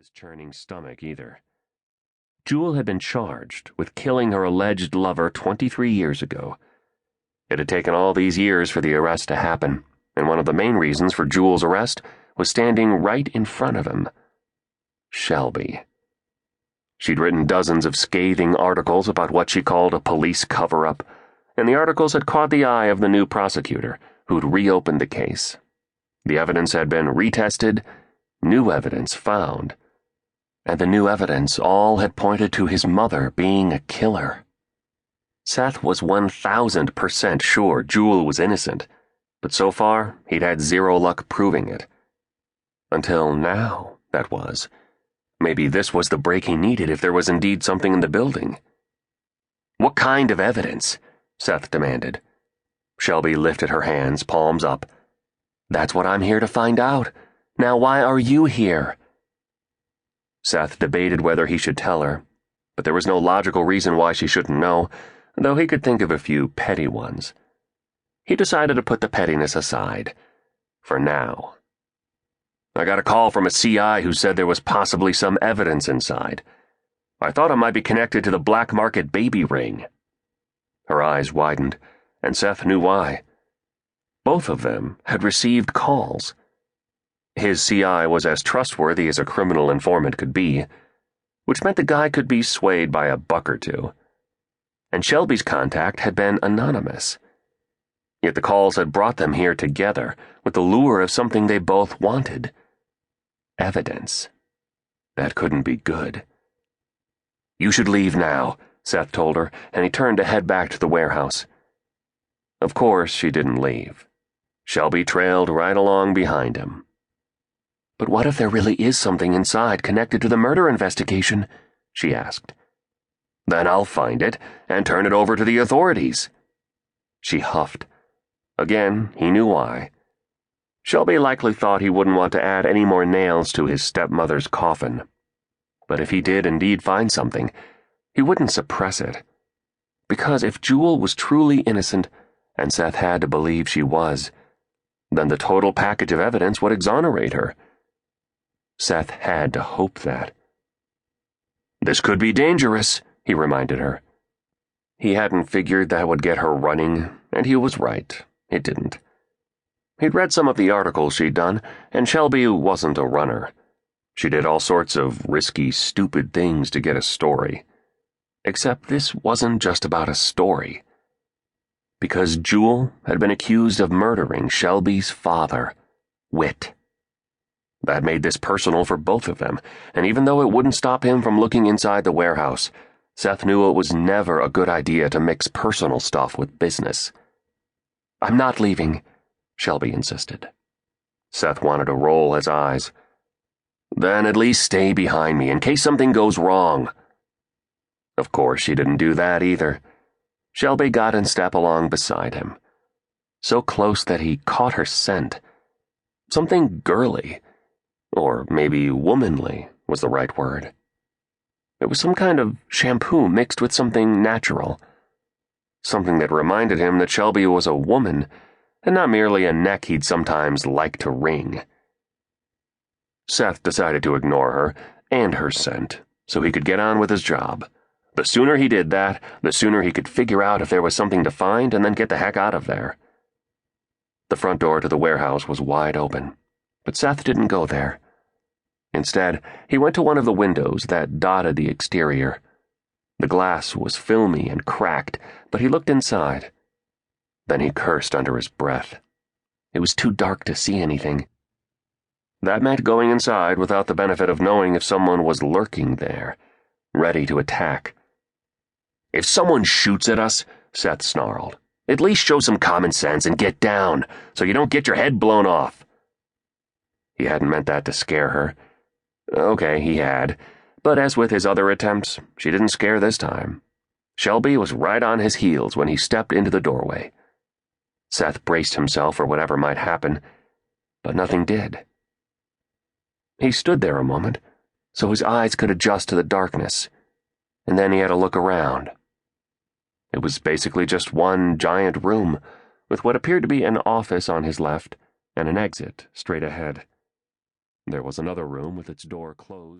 his churning stomach either. Jewel had been charged with killing her alleged lover 23 years ago. It had taken all these years for the arrest to happen, and one of the main reasons for Jewel's arrest was standing right in front of him. Shelby. She'd written dozens of scathing articles about what she called a police cover-up, and the articles had caught the eye of the new prosecutor, who'd reopened the case. The evidence had been retested, new evidence found, and the new evidence all had pointed to his mother being a killer. Seth was 1,000% sure Jewel was innocent, but so far he'd had zero luck proving it. Until now, that was. Maybe this was the break he needed if there was indeed something in the building. "What kind of evidence?" Seth demanded. Shelby lifted her hands, palms up. "That's what I'm here to find out. Now why are you here?" Seth debated whether he should tell her, but there was no logical reason why she shouldn't know, though he could think of a few petty ones. He decided to put the pettiness aside, for now. "I got a call from a CI who said there was possibly some evidence inside. I thought it might be connected to the black market baby ring." Her eyes widened, and Seth knew why. Both of them had received calls. His CI was as trustworthy as a criminal informant could be, which meant the guy could be swayed by a buck or two. And Shelby's contact had been anonymous. Yet the calls had brought them here together with the lure of something they both wanted. Evidence. That couldn't be good. "You should leave now," Seth told her, and he turned to head back to the warehouse. Of course, she didn't leave. Shelby trailed right along behind him. "But what if there really is something inside connected to the murder investigation?" she asked. "Then I'll find it and turn it over to the authorities." She huffed. Again, he knew why. Shelby likely thought he wouldn't want to add any more nails to his stepmother's coffin. But if he did indeed find something, he wouldn't suppress it. Because if Jewel was truly innocent, and Seth had to believe she was, then the total package of evidence would exonerate her. Seth had to hope that. "This could be dangerous," he reminded her. He hadn't figured that would get her running, and he was right. It didn't. He'd read some of the articles she'd done, and Shelby wasn't a runner. She did all sorts of risky, stupid things to get a story. Except this wasn't just about a story. Because Jewel had been accused of murdering Shelby's father, Whit. That made this personal for both of them, and even though it wouldn't stop him from looking inside the warehouse, Seth knew it was never a good idea to mix personal stuff with business. "I'm not leaving," Shelby insisted. Seth wanted to roll his eyes. "Then at least stay behind me in case something goes wrong." Of course, she didn't do that either. Shelby got in step along beside him. So close that he caught her scent. Something girly, or maybe womanly was the right word. It was some kind of shampoo mixed with something natural. Something that reminded him that Shelby was a woman, and not merely a neck he'd sometimes like to wring. Seth decided to ignore her and her scent so he could get on with his job. The sooner he did that, the sooner he could figure out if there was something to find and then get the heck out of there. The front door to the warehouse was wide open, but Seth didn't go there. Instead, he went to one of the windows that dotted the exterior. The glass was filmy and cracked, but he looked inside. Then he cursed under his breath. It was too dark to see anything. That meant going inside without the benefit of knowing if someone was lurking there, ready to attack. "If someone shoots at us," Seth snarled, "at least show some common sense and get down, so you don't get your head blown off." He hadn't meant that to scare her. Okay, he had, but as with his other attempts, she didn't scare this time. Shelby was right on his heels when he stepped into the doorway. Seth braced himself for whatever might happen, but nothing did. He stood there a moment, so his eyes could adjust to the darkness, and then he had to look around. It was basically just one giant room, with what appeared to be an office on his left and an exit straight ahead. There was another room with its door closed.